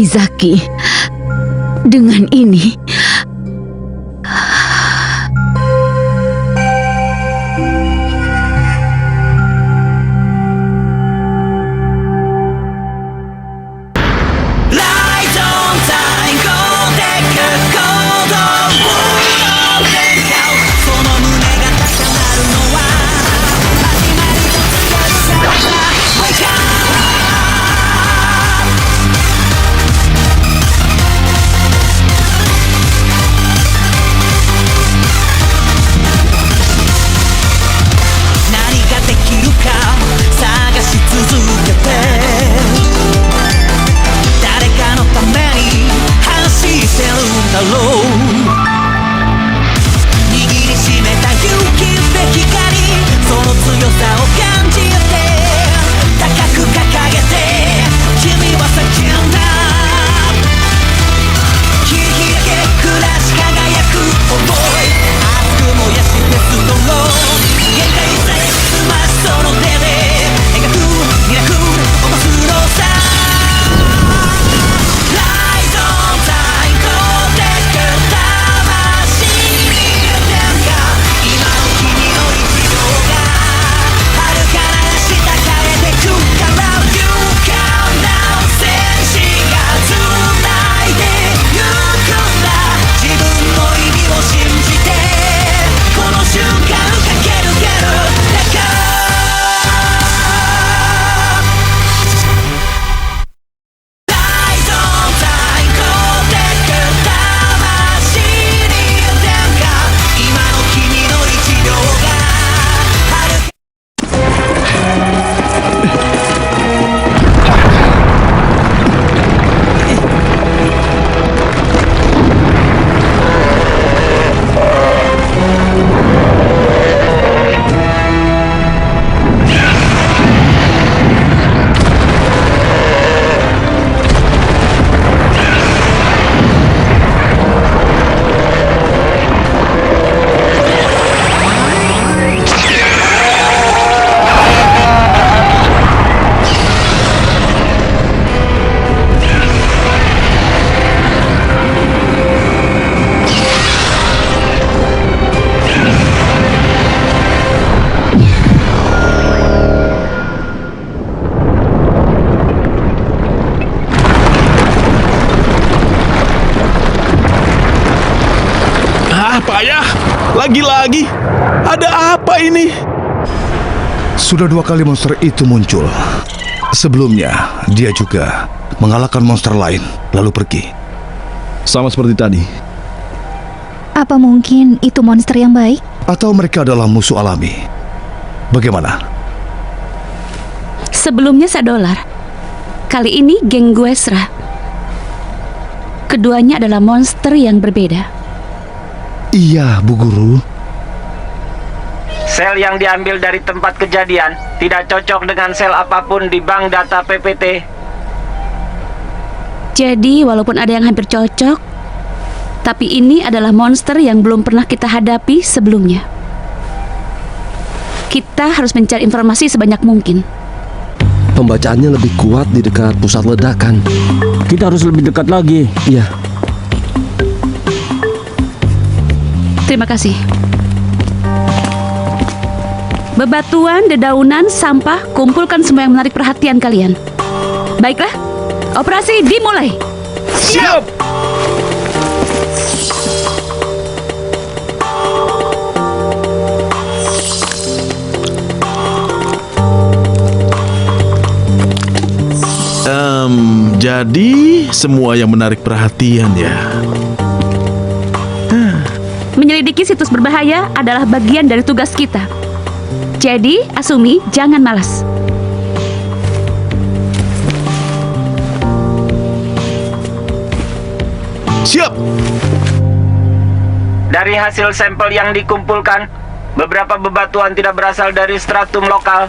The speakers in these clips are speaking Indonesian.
Aizaki. Dengan ini, Payah, lagi-lagi. Ada apa ini? Sudah 2 kali monster itu muncul. Sebelumnya, dia juga mengalahkan monster lain, lalu pergi. Sama seperti tadi. Apa mungkin itu monster yang baik? Atau mereka adalah musuh alami? Bagaimana? sebelumnya Sadolar. Kali ini geng Guesra. Keduanya adalah monster yang berbeda. Iya, Bu Guru. Sel yang diambil dari tempat kejadian tidak cocok dengan sel apapun di bank data PPT. Jadi walaupun ada yang hampir cocok, tapi ini adalah monster yang belum pernah kita hadapi sebelumnya. Kita harus mencari informasi sebanyak mungkin. Pembacaannya lebih kuat di dekat pusat ledakan. Kita harus lebih dekat lagi. Iya. Terima kasih. Bebatuan, dedaunan, sampah, kumpulkan semua yang menarik perhatian kalian. Baiklah, operasi dimulai. Siap! Jadi semua yang menarik perhatian ya. Menyelidiki situs berbahaya adalah bagian dari tugas kita. Jadi, Asumi, jangan malas. Siap! Dari hasil sampel yang dikumpulkan, beberapa bebatuan tidak berasal dari stratum lokal.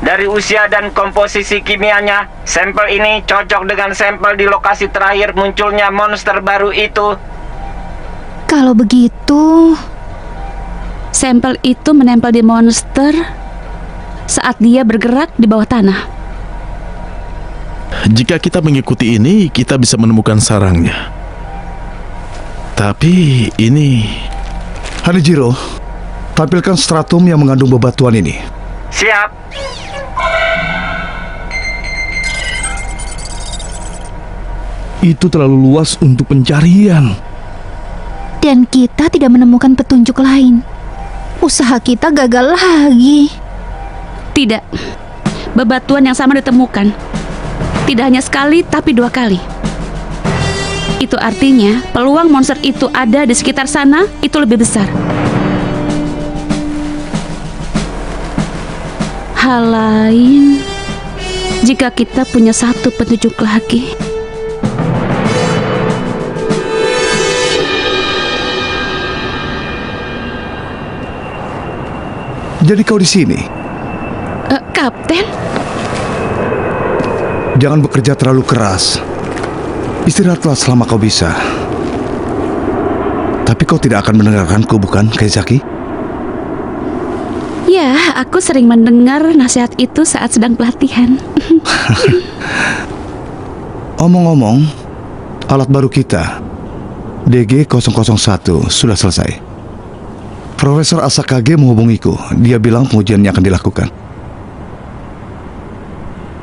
Dari usia dan komposisi kimianya, sampel ini cocok dengan sampel di lokasi terakhir munculnya monster baru itu. Kalau begitu, Sampel itu menempel di monster saat dia bergerak di bawah tanah. jika kita mengikuti ini, kita bisa menemukan sarangnya. Tapi ini... Hanejiro, tampilkan stratum yang mengandung bebatuan ini. Siap. Itu terlalu luas untuk pencarian. Dan kita tidak menemukan petunjuk lain. Usaha kita gagal lagi. Tidak. Bebatuan yang sama ditemukan. Tidak hanya sekali, tapi 2 kali. Itu artinya peluang monster itu ada di sekitar sana itu lebih besar. Hal lain, jika kita punya 1 petunjuk lagi. Jadi kau di sini. Kapten, Jangan bekerja terlalu keras. Istirahatlah selama kau bisa. Tapi kau tidak akan mendengarkanku, bukan, Kaizaki? ya aku sering mendengar nasihat itu saat sedang pelatihan. Omong-omong, alat baru kita, DG-001, sudah selesai. Profesor Asakage menghubungiku. Dia bilang pengujiannya akan dilakukan.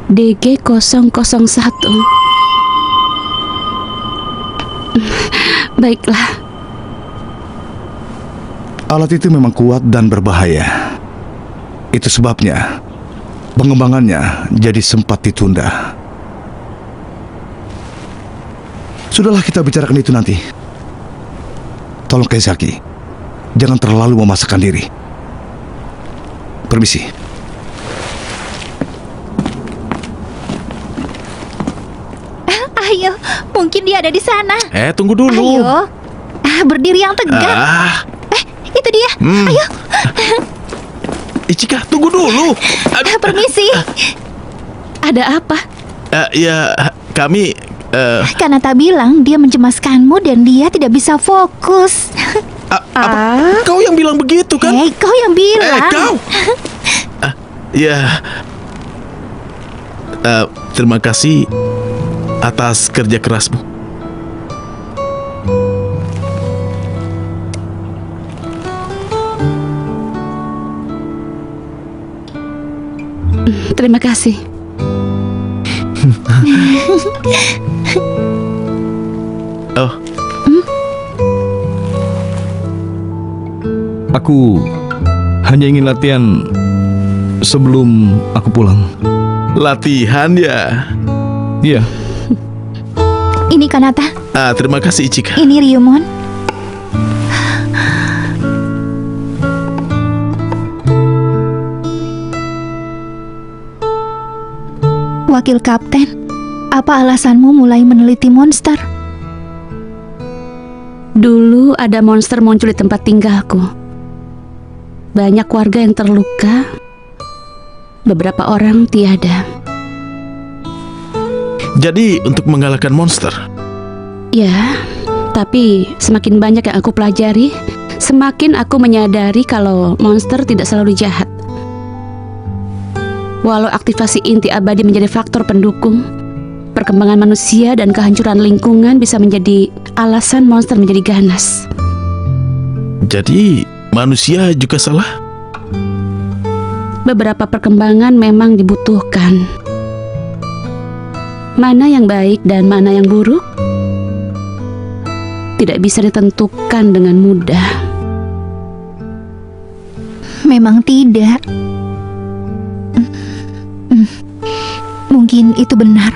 DG-001. Baiklah. Alat itu memang kuat dan berbahaya. Itu sebabnya pengembangannya jadi sempat ditunda. Sudahlah, kita bicarakan itu nanti. Tolong Kaizaki, jangan terlalu memaksakan diri. Permisi. Ayo, mungkin dia ada di sana. Tunggu dulu. Ayo, berdiri yang tegak. Itu dia. Ayo. Ichika, tunggu dulu. Permisi. Ada apa? Ya, kami... Kanata bilang dia mencemaskanmu dan dia tidak bisa fokus. apa? Kau yang bilang begitu kan? Hei, kau yang bilang. Kau? Ya. Terima kasih atas kerja kerasmu. Terima kasih. Oh, Aku hanya ingin latihan sebelum aku pulang. latihan ya. Iya, Ini Kanata, Terima kasih Ichika. ini Ryumon. Wakil Kapten, apa alasanmu mulai meneliti monster? Dulu ada monster muncul di tempat tinggalku. Banyak warga yang terluka. Beberapa orang tiada. Jadi untuk mengalahkan monster, Ya, tapi semakin banyak yang aku pelajari, semakin aku menyadari kalau monster tidak selalu jahat. Walau aktivasi inti abadi menjadi faktor pendukung, perkembangan manusia dan kehancuran lingkungan bisa menjadi alasan monster menjadi ganas. jadi manusia juga salah. Beberapa perkembangan memang dibutuhkan. Mana yang baik dan mana yang buruk tidak bisa ditentukan dengan mudah. Memang tidak. Mungkin itu benar.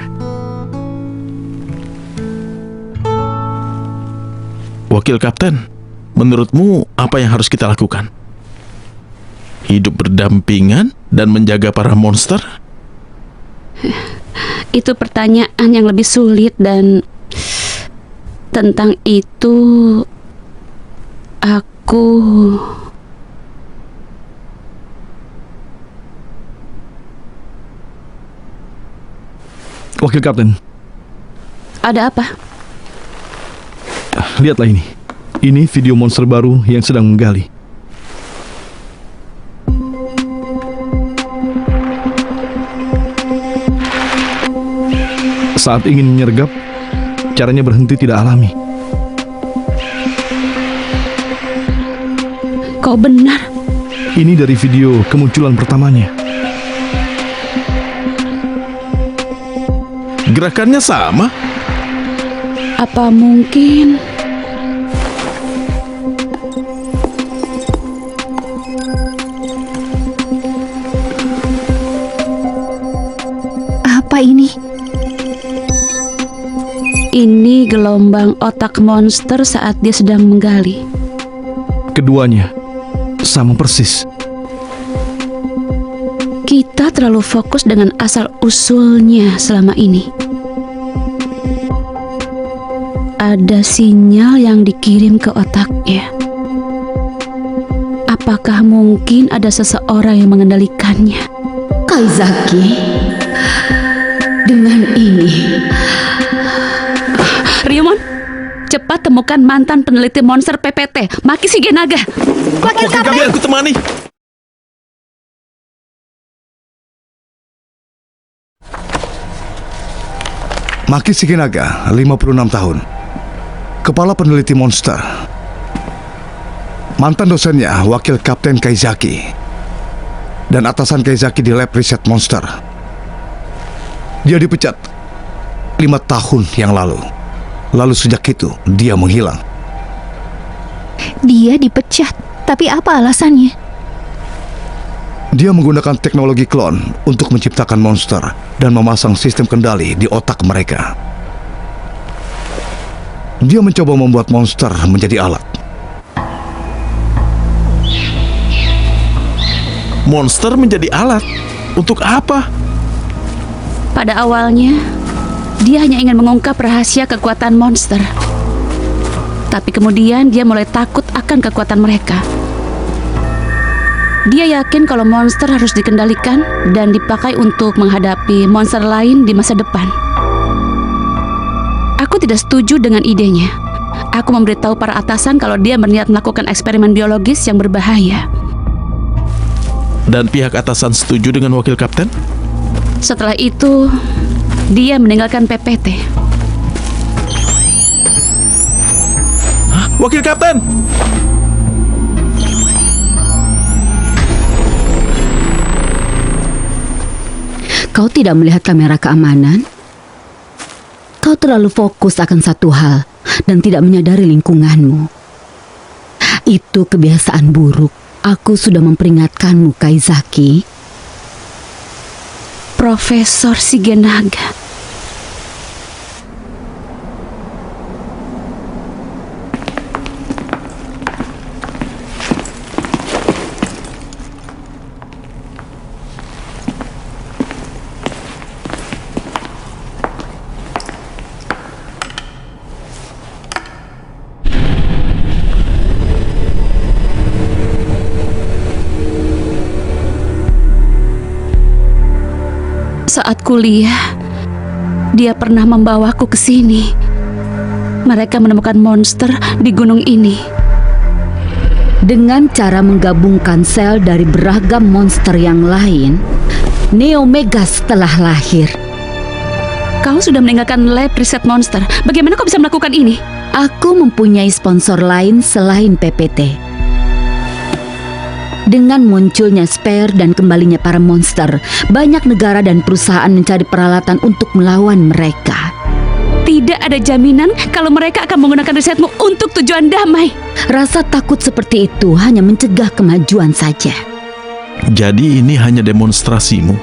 Wakil Kapten, menurutmu apa yang harus kita lakukan? Hidup berdampingan dan menjaga para monster? Itu pertanyaan yang lebih sulit dan tentang itu aku... Wakil Kapten, Ada apa? lihatlah ini. Ini video monster baru yang sedang menggali. Saat ingin menyergap, caranya berhenti tidak alami. Kau benar. Ini dari video kemunculan pertamanya. Gerakannya sama? Apa mungkin... Apa ini? Ini gelombang otak monster saat dia sedang menggali. Keduanya sama persis. Kita terlalu fokus dengan asal-usulnya selama ini. Ada sinyal yang dikirim ke otaknya. Apakah mungkin ada seseorang yang mengendalikannya? Kaizaki, dengan ini Ryumon, cepat temukan mantan peneliti monster PPT, Maki Shigenaga. Wakil Kapten, aku temani. Maki Shigenaga, 56 tahun. Kepala peneliti monster. Mantan dosennya Wakil Kapten Kaizaki. Dan atasan Kaizaki di lab riset monster. Dia dipecat 5 tahun yang lalu. Lalu sejak itu dia menghilang. Dia dipecat, tapi apa alasannya? Dia menggunakan teknologi klon untuk menciptakan monster dan memasang sistem kendali di otak mereka. Dia mencoba membuat monster menjadi alat. Monster menjadi alat? Untuk apa? Pada awalnya, dia hanya ingin mengungkap rahasia kekuatan monster. Tapi kemudian dia mulai takut akan kekuatan mereka. Dia yakin kalau monster harus dikendalikan dan dipakai untuk menghadapi monster lain di masa depan. Aku tidak setuju dengan idenya. Aku memberitahu para atasan kalau dia berniat melakukan eksperimen biologis yang berbahaya. Dan pihak atasan setuju dengan Wakil Kapten? Setelah itu, dia meninggalkan PPT. Hah? Wakil Kapten! kau tidak melihat kamera keamanan? Kau terlalu fokus akan satu hal dan tidak menyadari lingkunganmu. Itu kebiasaan buruk. Aku sudah memperingatkanmu, Kaizaki. Profesor Shigenaga. Saat kuliah, dia pernah membawaku ke sini. Mereka menemukan monster di gunung ini. Dengan cara menggabungkan sel dari beragam monster yang lain, Neomegas telah lahir. Kau sudah meninggalkan lab riset monster. Bagaimana kau bisa melakukan ini? Aku mempunyai sponsor lain selain PPT. Dengan munculnya spare dan kembalinya para monster, banyak negara dan perusahaan mencari peralatan untuk melawan mereka. Tidak ada jaminan kalau mereka akan menggunakan risetmu untuk tujuan damai. Rasa takut seperti itu hanya mencegah kemajuan saja. Jadi ini hanya demonstrasimu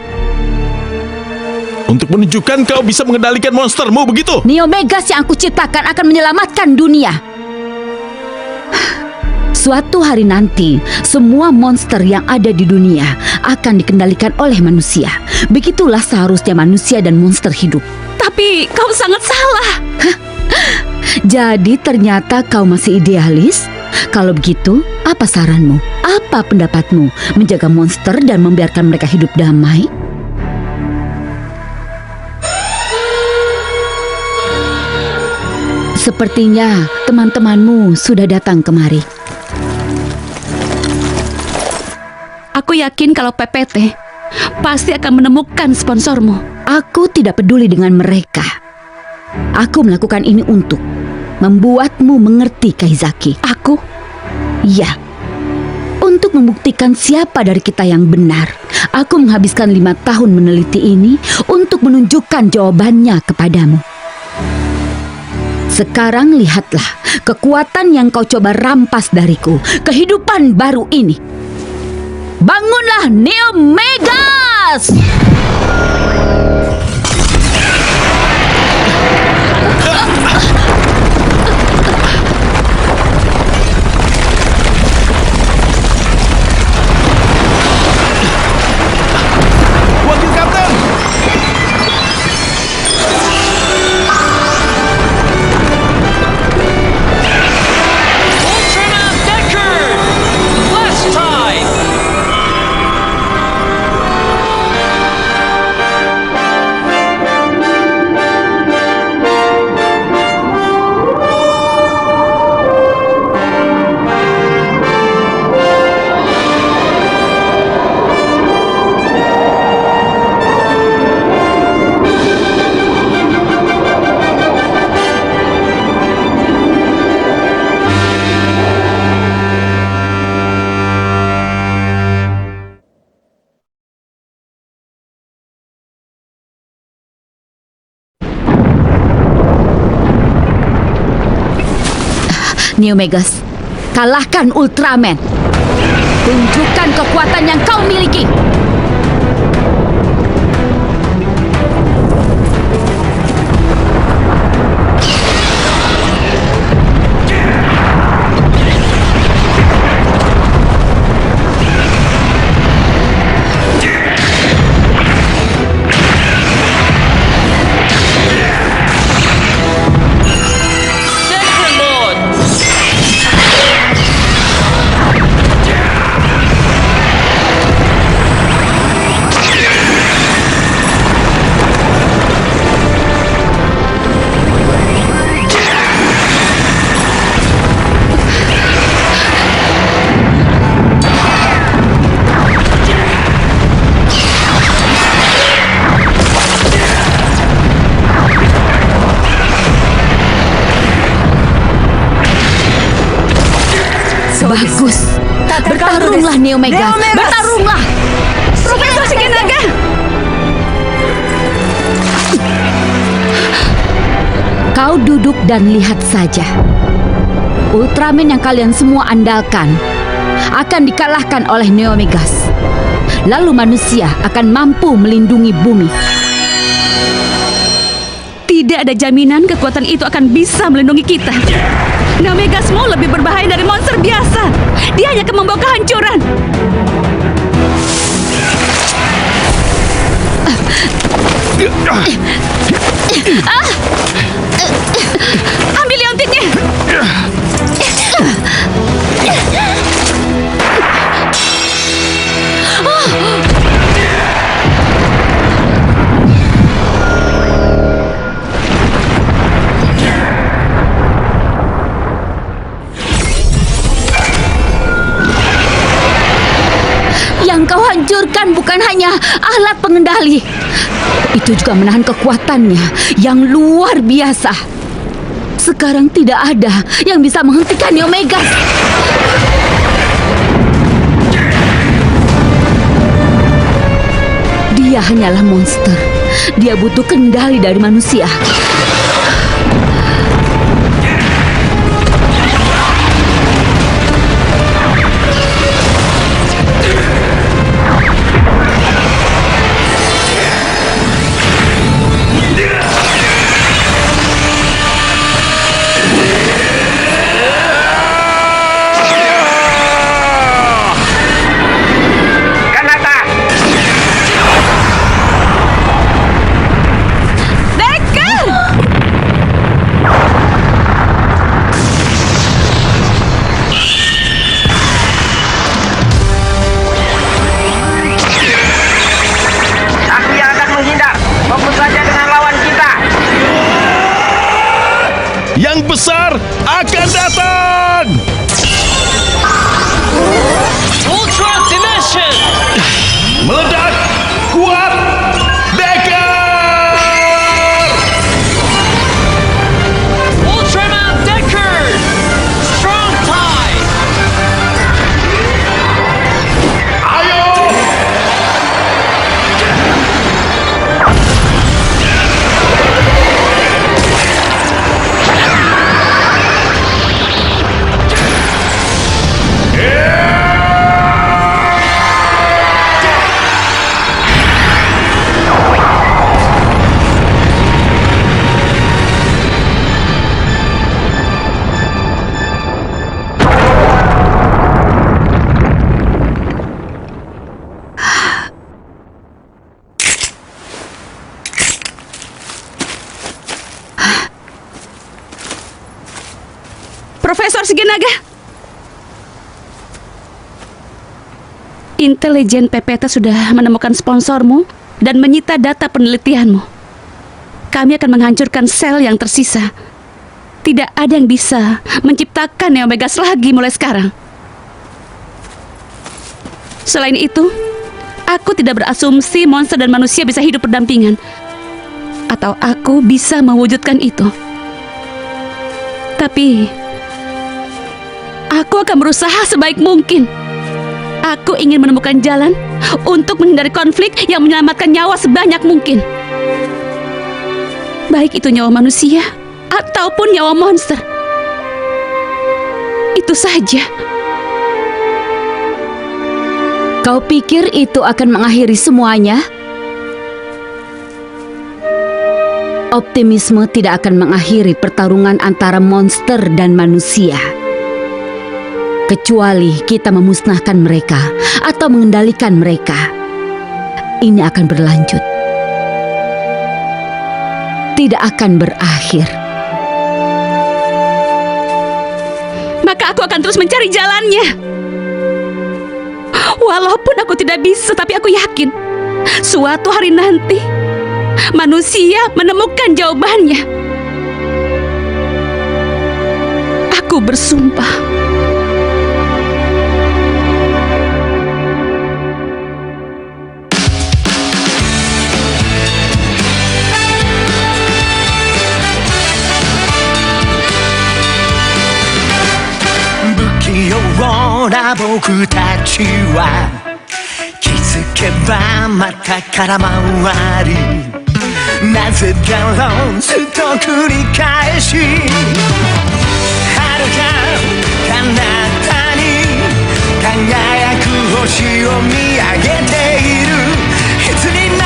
untuk menunjukkan kau bisa mengendalikan monstermu, begitu? Neomegas yang aku ciptakan akan menyelamatkan dunia. Suatu hari nanti, semua monster yang ada di dunia akan dikendalikan oleh manusia. Begitulah seharusnya manusia dan monster hidup. Tapi kau sangat salah. Jadi ternyata kau masih idealis? Kalau begitu, apa saranmu? Apa pendapatmu? Menjaga monster dan membiarkan mereka hidup damai? Sepertinya teman-temanmu sudah datang kemari. Aku yakin kalau PPT pasti akan menemukan sponsormu. Aku tidak peduli dengan mereka. Aku melakukan ini untuk membuatmu mengerti, Kaizaki. Aku? Ya, untuk membuktikan siapa dari kita yang benar. Aku menghabiskan 5 tahun meneliti ini untuk menunjukkan jawabannya kepadamu. Sekarang lihatlah kekuatan yang kau coba rampas dariku. Kehidupan baru ini. Bangunlah, Neo Megas! Wakil Kapten! Ultraman Deckard! Last time! Neo Megas, kalahkan Ultraman. Tunjukkan kekuatan yang kau miliki. Deckard Lord! Bagus. Bertarunglah, Neo Megas. Bertarunglah. Profesor Shikinaga! Kau duduk dan lihat saja. Ultraman yang kalian semua andalkan akan dikalahkan oleh Neo Megas. Lalu manusia akan mampu melindungi bumi. Tidak ada jaminan kekuatan itu akan bisa melindungi kita. Neo Megasmu lebih berbahaya dari monster biasa. Dia hanya akan membawa kehancuran. Ambil liontinnya. Yang kau hancurkan bukan hanya alat pengendali, itu juga menahan kekuatannya yang luar biasa. Sekarang tidak ada yang bisa menghentikan Neo Megas. Dia hanyalah monster. Dia butuh kendali dari manusia. Kanata! Deckard! Profesor Shigenaga. Intelijen PPT sudah menemukan sponsormu dan menyita data penelitianmu. Kami akan menghancurkan sel yang tersisa. Tidak ada yang bisa menciptakan Neomegas lagi mulai sekarang. Selain itu, aku tidak berasumsi monster dan manusia bisa hidup berdampingan. Atau aku bisa mewujudkan itu. Tapi, aku akan berusaha sebaik mungkin. Aku ingin menemukan jalan untuk menghindari konflik yang menyelamatkan nyawa sebanyak mungkin. Baik itu nyawa manusia ataupun nyawa monster. Itu saja. Kau pikir itu akan mengakhiri semuanya? Optimisme tidak akan mengakhiri pertarungan antara monster dan manusia. Kecuali kita memusnahkan mereka atau mengendalikan mereka. Ini akan berlanjut. Tidak akan berakhir. Maka aku akan terus mencari jalannya. Walaupun aku tidak bisa, tapi aku yakin suatu hari nanti manusia menemukan jawabannya. Aku bersumpah.僕たちは気づけばまた空回りなぜだろうずっと繰り返し遥か彼方に輝く星を見上げているいつに